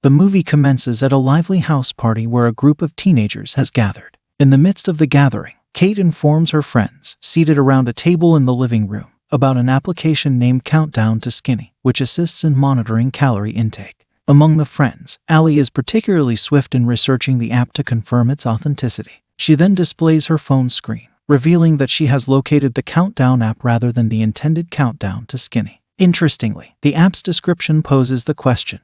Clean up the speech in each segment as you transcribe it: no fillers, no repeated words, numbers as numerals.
The movie commences at a lively house party where a group of teenagers has gathered. In the midst of the gathering, Kate informs her friends, seated around a table in the living room, about an application named Countdown to Skinny, which assists in monitoring calorie intake. Among the friends, Allie is particularly swift in researching the app to confirm its authenticity. She then displays her phone screen, revealing that she has located the Countdown app rather than the intended Countdown to Skinny. Interestingly, the app's description poses the question,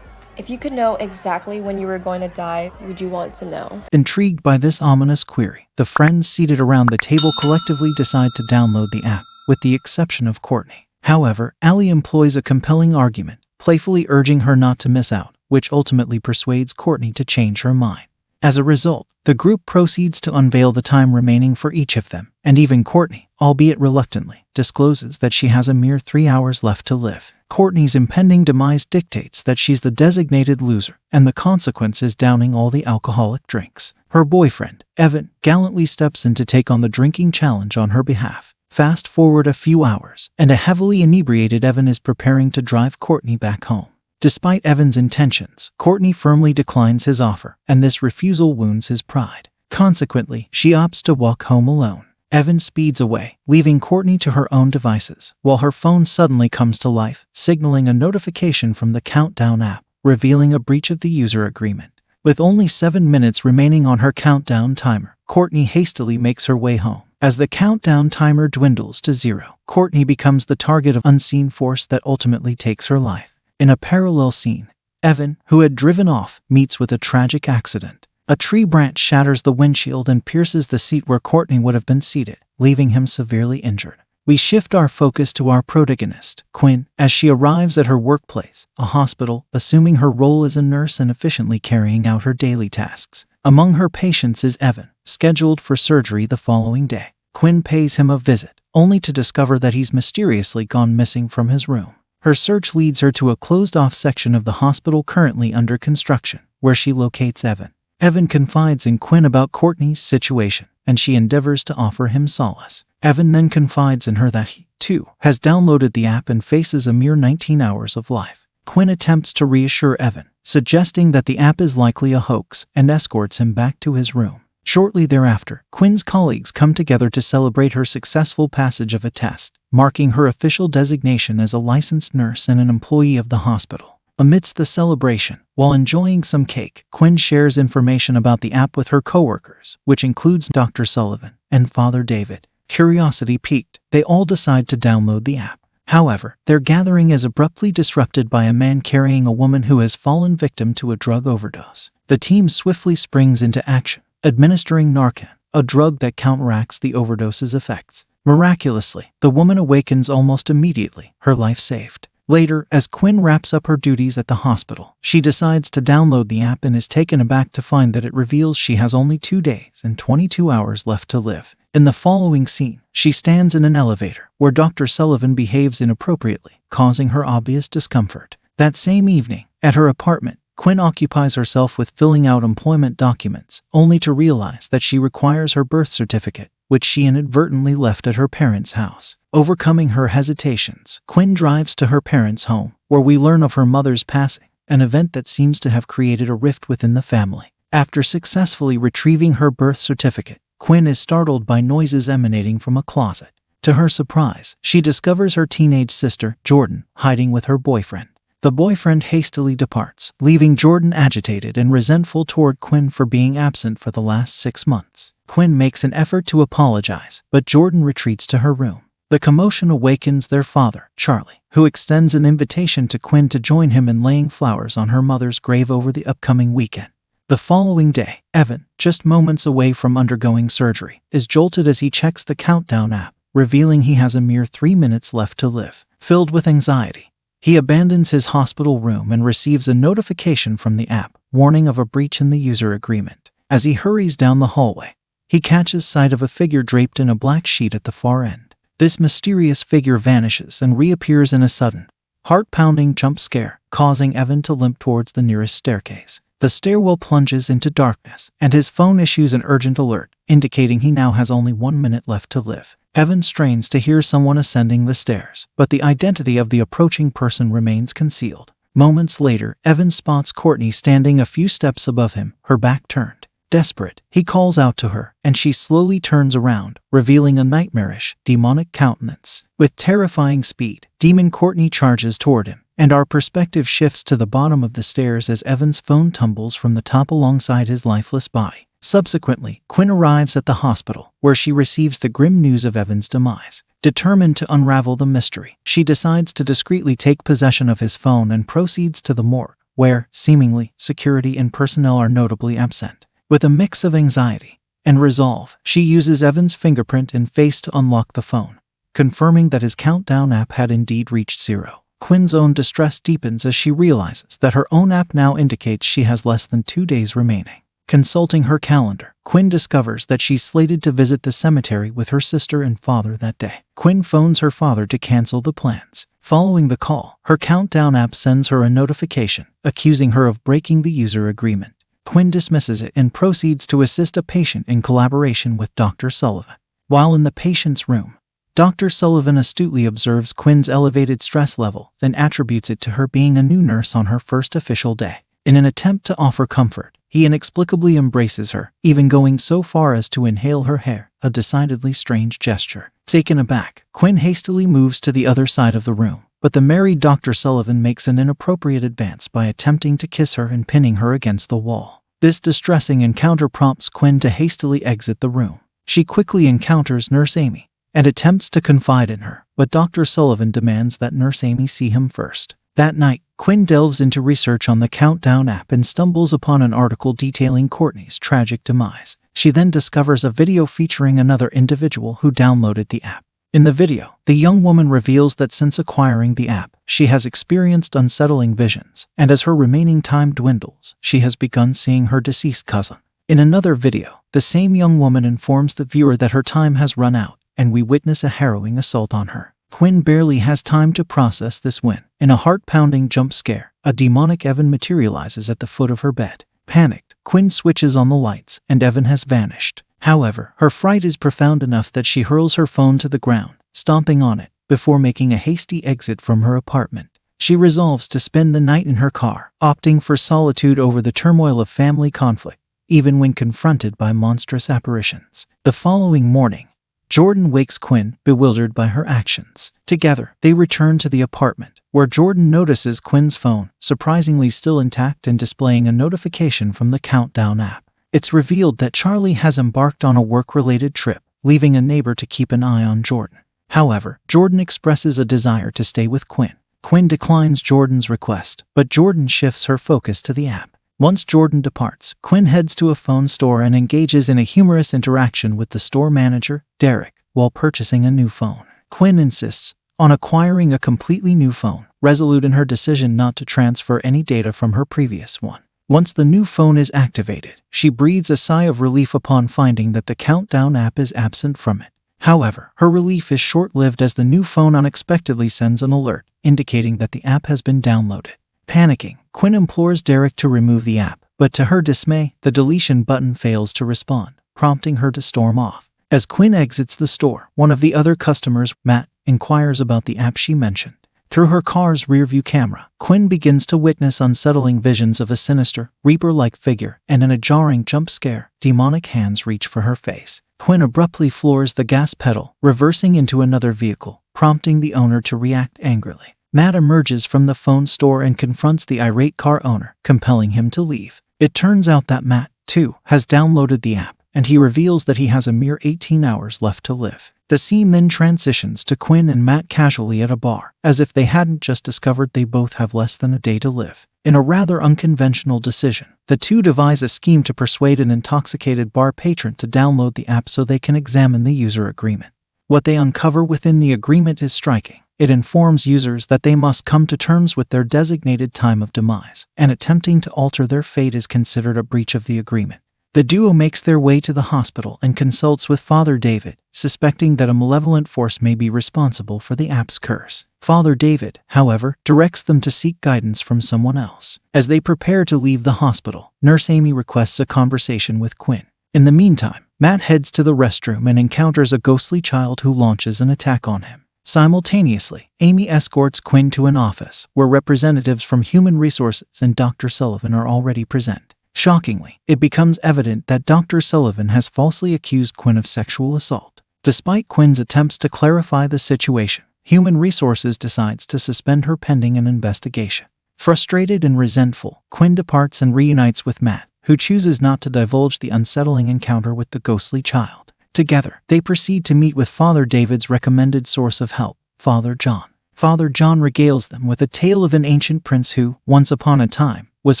if you could know exactly when you were going to die, would you want to know? Intrigued by this ominous query, the friends seated around the table collectively decide to download the app, with the exception of Courtney. However, Allie employs a compelling argument, playfully urging her not to miss out, which ultimately persuades Courtney to change her mind. As a result, the group proceeds to unveil the time remaining for each of them, and even Courtney, albeit reluctantly, discloses that she has a mere 3 hours left to live. Courtney's impending demise dictates that she's the designated loser, and the consequence is downing all the alcoholic drinks. Her boyfriend, Evan, gallantly steps in to take on the drinking challenge on her behalf. Fast forward a few hours, and a heavily inebriated Evan is preparing to drive Courtney back home. Despite Evan's intentions, Courtney firmly declines his offer, and this refusal wounds his pride. Consequently, she opts to walk home alone. Evan speeds away, leaving Courtney to her own devices, while her phone suddenly comes to life, signaling a notification from the Countdown app, revealing a breach of the user agreement. With only 7 minutes remaining on her countdown timer, Courtney hastily makes her way home. As the countdown timer dwindles to 0, Courtney becomes the target of unseen force that ultimately takes her life. In a parallel scene, Evan, who had driven off, meets with a tragic accident. A tree branch shatters the windshield and pierces the seat where Courtney would have been seated, leaving him severely injured. We shift our focus to our protagonist, Quinn, as she arrives at her workplace, a hospital, assuming her role as a nurse and efficiently carrying out her daily tasks. Among her patients is Evan, scheduled for surgery the following day. Quinn pays him a visit, only to discover that he's mysteriously gone missing from his room. Her search leads her to a closed-off section of the hospital currently under construction, where she locates Evan. Evan confides in Quinn about Courtney's situation, and she endeavors to offer him solace. Evan then confides in her that he, too, has downloaded the app and faces a mere 19 hours of life. Quinn attempts to reassure Evan, suggesting that the app is likely a hoax, and escorts him back to his room. Shortly thereafter, Quinn's colleagues come together to celebrate her successful passage of a test, marking her official designation as a licensed nurse and an employee of the hospital. Amidst the celebration, while enjoying some cake, Quinn shares information about the app with her coworkers, which includes Dr. Sullivan and Father David. Curiosity piqued, they all decide to download the app. However, their gathering is abruptly disrupted by a man carrying a woman who has fallen victim to a drug overdose. The team swiftly springs into action, administering Narcan, a drug that counteracts the overdose's effects. Miraculously, the woman awakens almost immediately, her life saved. Later, as Quinn wraps up her duties at the hospital, she decides to download the app and is taken aback to find that it reveals she has only 2 days and 22 hours left to live. In the following scene, she stands in an elevator, where Dr. Sullivan behaves inappropriately, causing her obvious discomfort. That same evening, at her apartment, Quinn occupies herself with filling out employment documents, only to realize that she requires her birth certificate, which she inadvertently left at her parents' house. Overcoming her hesitations, Quinn drives to her parents' home, where we learn of her mother's passing, an event that seems to have created a rift within the family. After successfully retrieving her birth certificate, Quinn is startled by noises emanating from a closet. To her surprise, she discovers her teenage sister, Jordan, hiding with her boyfriend. The boyfriend hastily departs, leaving Jordan agitated and resentful toward Quinn for being absent for the last 6 months. Quinn makes an effort to apologize, but Jordan retreats to her room. The commotion awakens their father, Charlie, who extends an invitation to Quinn to join him in laying flowers on her mother's grave over the upcoming weekend. The following day, Evan, just moments away from undergoing surgery, is jolted as he checks the Countdown app, revealing he has a mere 3 minutes left to live. Filled with anxiety, he abandons his hospital room and receives a notification from the app, warning of a breach in the user agreement. As he hurries down the hallway, he catches sight of a figure draped in a black sheet at the far end. This mysterious figure vanishes and reappears in a sudden, heart-pounding jump scare, causing Evan to limp towards the nearest staircase. The stairwell plunges into darkness, and his phone issues an urgent alert, indicating he now has only 1 minute left to live. Evan strains to hear someone ascending the stairs, but the identity of the approaching person remains concealed. Moments later, Evan spots Courtney standing a few steps above him, her back turned. Desperate, he calls out to her, and she slowly turns around, revealing a nightmarish, demonic countenance. With terrifying speed, Demon Courtney charges toward him, and our perspective shifts to the bottom of the stairs as Evan's phone tumbles from the top alongside his lifeless body. Subsequently, Quinn arrives at the hospital, where she receives the grim news of Evan's demise. Determined to unravel the mystery, she decides to discreetly take possession of his phone and proceeds to the morgue, where, seemingly, security and personnel are notably absent. With a mix of anxiety and resolve, she uses Evan's fingerprint and face to unlock the phone, confirming that his countdown app had indeed reached 0. Quinn's own distress deepens as she realizes that her own app now indicates she has less than 2 days remaining. Consulting her calendar, Quinn discovers that she's slated to visit the cemetery with her sister and father that day. Quinn phones her father to cancel the plans. Following the call, her countdown app sends her a notification, accusing her of breaking the user agreement. Quinn dismisses it and proceeds to assist a patient in collaboration with Dr. Sullivan. While in the patient's room, Dr. Sullivan astutely observes Quinn's elevated stress level, then attributes it to her being a new nurse on her first official day. In an attempt to offer comfort, he inexplicably embraces her, even going so far as to inhale her hair, a decidedly strange gesture. Taken aback, Quinn hastily moves to the other side of the room, but the married Dr. Sullivan makes an inappropriate advance by attempting to kiss her and pinning her against the wall. This distressing encounter prompts Quinn to hastily exit the room. She quickly encounters Nurse Amy and attempts to confide in her, but Dr. Sullivan demands that Nurse Amy see him first. That night, Quinn delves into research on the Countdown app and stumbles upon an article detailing Courtney's tragic demise. She then discovers a video featuring another individual who downloaded the app. In the video, the young woman reveals that since acquiring the app, she has experienced unsettling visions, and as her remaining time dwindles, she has begun seeing her deceased cousin. In another video, the same young woman informs the viewer that her time has run out, and we witness a harrowing assault on her. Quinn barely has time to process this when, in a heart-pounding jump scare, a demonic Evan materializes at the foot of her bed. Panicked, Quinn switches on the lights, and Evan has vanished. However, her fright is profound enough that she hurls her phone to the ground, stomping on it, before making a hasty exit from her apartment. She resolves to spend the night in her car, opting for solitude over the turmoil of family conflict, even when confronted by monstrous apparitions. The following morning, Jordan wakes Quinn, bewildered by her actions. Together, they return to the apartment, where Jordan notices Quinn's phone, surprisingly still intact and displaying a notification from the Countdown app. It's revealed that Charlie has embarked on a work-related trip, leaving a neighbor to keep an eye on Jordan. However, Jordan expresses a desire to stay with Quinn. Quinn declines Jordan's request, but Jordan shifts her focus to the app. Once Jordan departs, Quinn heads to a phone store and engages in a humorous interaction with the store manager, Derek, while purchasing a new phone. Quinn insists on acquiring a completely new phone, resolute in her decision not to transfer any data from her previous one. Once the new phone is activated, she breathes a sigh of relief upon finding that the Countdown app is absent from it. However, her relief is short-lived as the new phone unexpectedly sends an alert, indicating that the app has been downloaded. Panicking, Quinn implores Derek to remove the app, but to her dismay, the deletion button fails to respond, prompting her to storm off. As Quinn exits the store, one of the other customers, Matt, inquires about the app she mentioned. Through her car's rearview camera, Quinn begins to witness unsettling visions of a sinister, Reaper-like figure, and in a jarring jump scare, demonic hands reach for her face. Quinn abruptly floors the gas pedal, reversing into another vehicle, prompting the owner to react angrily. Matt emerges from the phone store and confronts the irate car owner, compelling him to leave. It turns out that Matt, too, has downloaded the app, and he reveals that he has a mere 18 hours left to live. The scene then transitions to Quinn and Matt casually at a bar, as if they hadn't just discovered they both have less than a day to live. In a rather unconventional decision, the two devise a scheme to persuade an intoxicated bar patron to download the app so they can examine the user agreement. What they uncover within the agreement is striking. It informs users that they must come to terms with their designated time of demise, and attempting to alter their fate is considered a breach of the agreement. The duo makes their way to the hospital and consults with Father David, suspecting that a malevolent force may be responsible for the app's curse. Father David, however, directs them to seek guidance from someone else. As they prepare to leave the hospital, Nurse Amy requests a conversation with Quinn. In the meantime, Matt heads to the restroom and encounters a ghostly child who launches an attack on him. Simultaneously, Amy escorts Quinn to an office where representatives from Human Resources and Dr. Sullivan are already present. Shockingly, it becomes evident that Dr. Sullivan has falsely accused Quinn of sexual assault. Despite Quinn's attempts to clarify the situation, Human Resources decides to suspend her pending an investigation. Frustrated and resentful, Quinn departs and reunites with Matt, who chooses not to divulge the unsettling encounter with the ghostly child. Together, they proceed to meet with Father David's recommended source of help, Father John. Father John regales them with a tale of an ancient prince who, once upon a time, was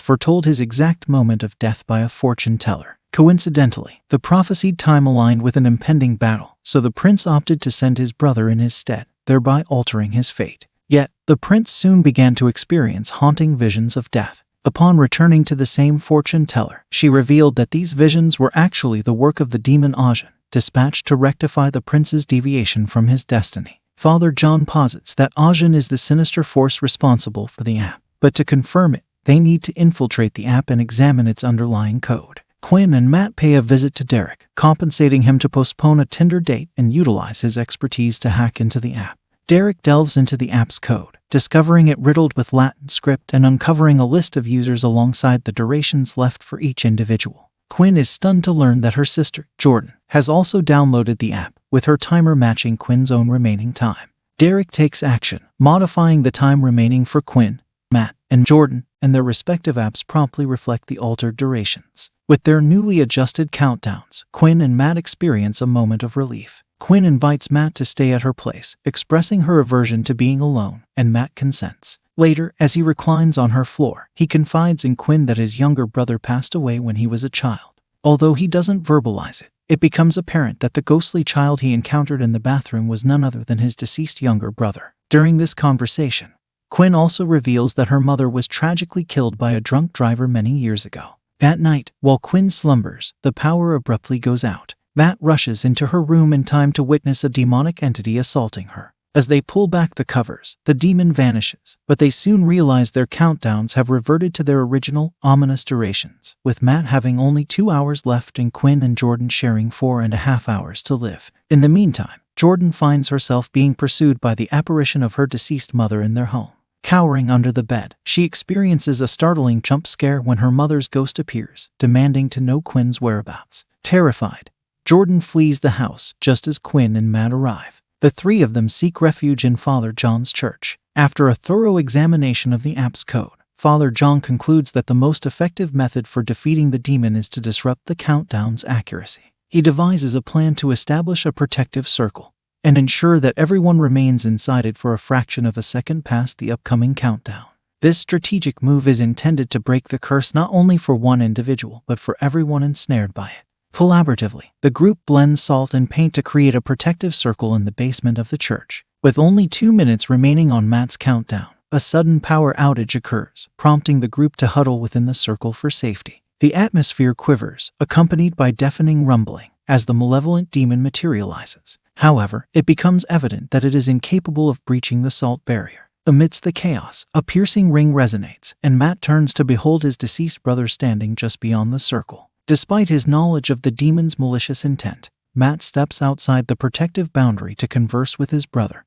foretold his exact moment of death by a fortune teller. Coincidentally, the prophesied time aligned with an impending battle, so the prince opted to send his brother in his stead, thereby altering his fate. Yet, the prince soon began to experience haunting visions of death. Upon returning to the same fortune teller, she revealed that these visions were actually the work of the demon Ajahn, dispatched to rectify the prince's deviation from his destiny. Father John posits that Ajahn is the sinister force responsible for the app, but to confirm it, they need to infiltrate the app and examine its underlying code. Quinn and Matt pay a visit to Derek, compensating him to postpone a Tinder date and utilize his expertise to hack into the app. Derek delves into the app's code, discovering it riddled with Latin script and uncovering a list of users alongside the durations left for each individual. Quinn is stunned to learn that her sister, Jordan, has also downloaded the app, with her timer matching Quinn's own remaining time. Derek takes action, modifying the time remaining for Quinn, Matt, and Jordan, and their respective apps promptly reflect the altered durations. With their newly adjusted countdowns, Quinn and Matt experience a moment of relief. Quinn invites Matt to stay at her place, expressing her aversion to being alone, and Matt consents. Later, as he reclines on her floor, he confides in Quinn that his younger brother passed away when he was a child. Although he doesn't verbalize it, it becomes apparent that the ghostly child he encountered in the bathroom was none other than his deceased younger brother. During this conversation, Quinn also reveals that her mother was tragically killed by a drunk driver many years ago. That night, while Quinn slumbers, the power abruptly goes out. Matt rushes into her room in time to witness a demonic entity assaulting her. As they pull back the covers, the demon vanishes, but they soon realize their countdowns have reverted to their original, ominous durations, with Matt having only 2 hours left and Quinn and Jordan sharing 4.5 hours to live. In the meantime, Jordan finds herself being pursued by the apparition of her deceased mother in their home. Cowering under the bed, she experiences a startling jump scare when her mother's ghost appears, demanding to know Quinn's whereabouts. Terrified, Jordan flees the house just as Quinn and Matt arrive. The three of them seek refuge in Father John's church. After a thorough examination of the app's code, Father John concludes that the most effective method for defeating the demon is to disrupt the countdown's accuracy. He devises a plan to establish a protective circle and ensure that everyone remains inside it for a fraction of a second past the upcoming countdown. This strategic move is intended to break the curse not only for one individual but for everyone ensnared by it. Collaboratively, the group blends salt and paint to create a protective circle in the basement of the church. With only 2 minutes remaining on Matt's countdown, a sudden power outage occurs, prompting the group to huddle within the circle for safety. The atmosphere quivers, accompanied by deafening rumbling, as the malevolent demon materializes. However, it becomes evident that it is incapable of breaching the salt barrier. Amidst the chaos, a piercing ring resonates, and Matt turns to behold his deceased brother standing just beyond the circle. Despite his knowledge of the demon's malicious intent, Matt steps outside the protective boundary to converse with his brother,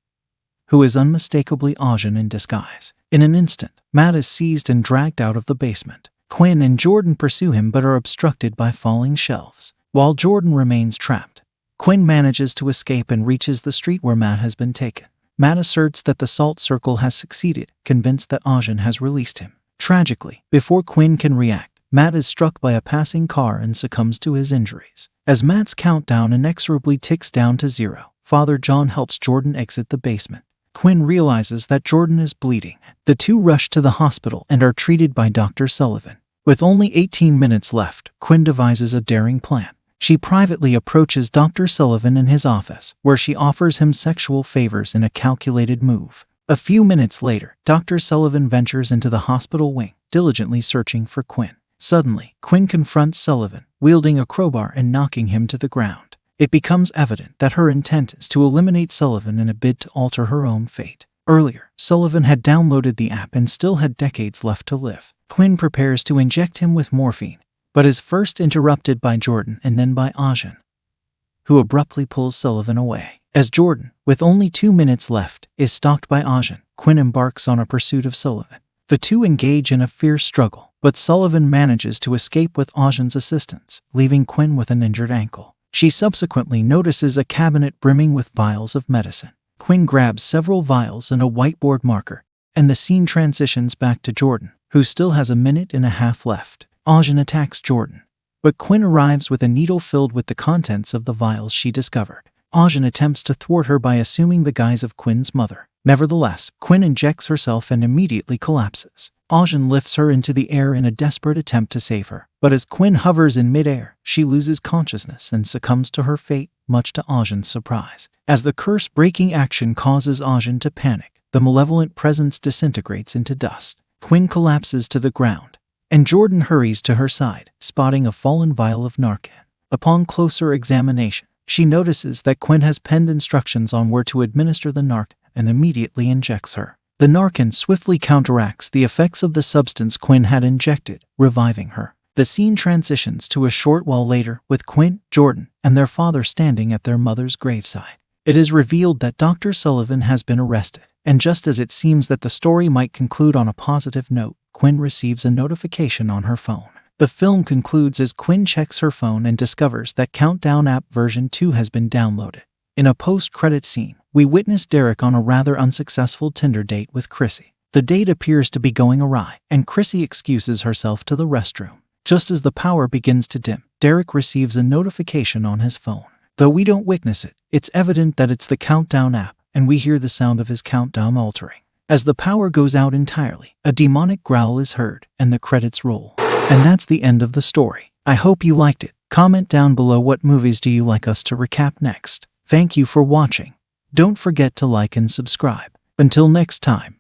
who is unmistakably Ajahn in disguise. In an instant, Matt is seized and dragged out of the basement. Quinn and Jordan pursue him but are obstructed by falling shelves. While Jordan remains trapped, Quinn manages to escape and reaches the street where Matt has been taken. Matt asserts that the salt circle has succeeded, convinced that Ajahn has released him. Tragically, before Quinn can react, Matt is struck by a passing car and succumbs to his injuries. As Matt's countdown inexorably ticks down to 0, Father John helps Jordan exit the basement. Quinn realizes that Jordan is bleeding. The two rush to the hospital and are treated by Dr. Sullivan. With only 18 minutes left, Quinn devises a daring plan. She privately approaches Dr. Sullivan in his office, where she offers him sexual favors in a calculated move. A few minutes later, Dr. Sullivan ventures into the hospital wing, diligently searching for Quinn. Suddenly, Quinn confronts Sullivan, wielding a crowbar and knocking him to the ground. It becomes evident that her intent is to eliminate Sullivan in a bid to alter her own fate. Earlier, Sullivan had downloaded the app and still had decades left to live. Quinn prepares to inject him with morphine, but is first interrupted by Jordan and then by Ajahn, who abruptly pulls Sullivan away. As Jordan, with only 2 minutes left, is stalked by Ajin, Quinn embarks on a pursuit of Sullivan. The two engage in a fierce struggle, but Sullivan manages to escape with Ajin's assistance, leaving Quinn with an injured ankle. She subsequently notices a cabinet brimming with vials of medicine. Quinn grabs several vials and a whiteboard marker, and the scene transitions back to Jordan, who still has a minute and a half left. Ajin attacks Jordan, but Quinn arrives with a needle filled with the contents of the vials she discovered. Ajin attempts to thwart her by assuming the guise of Quinn's mother. Nevertheless, Quinn injects herself and immediately collapses. Ajin lifts her into the air in a desperate attempt to save her, but as Quinn hovers in midair, she loses consciousness and succumbs to her fate, much to Ajin's surprise. As the curse-breaking action causes Ajin to panic, the malevolent presence disintegrates into dust. Quinn collapses to the ground, and Jordan hurries to her side, spotting a fallen vial of Narcan. Upon closer examination, she notices that Quinn has penned instructions on where to administer the Narcan and immediately injects her. The Narcan swiftly counteracts the effects of the substance Quinn had injected, reviving her. The scene transitions to a short while later with Quinn, Jordan, and their father standing at their mother's graveside. It is revealed that Dr. Sullivan has been arrested, and just as it seems that the story might conclude on a positive note, Quinn receives a notification on her phone. The film concludes as Quinn checks her phone and discovers that Countdown app version 2 has been downloaded. In a post-credit scene, we witness Derek on a rather unsuccessful Tinder date with Chrissy. The date appears to be going awry, and Chrissy excuses herself to the restroom. Just as the power begins to dim, Derek receives a notification on his phone. Though we don't witness it, it's evident that it's the Countdown app, and we hear the sound of his countdown altering. As the power goes out entirely, a demonic growl is heard, and the credits roll. And that's the end of the story. I hope you liked it. Comment down below what movies do you like us to recap next. Thank you for watching. Don't forget to like and subscribe. Until next time.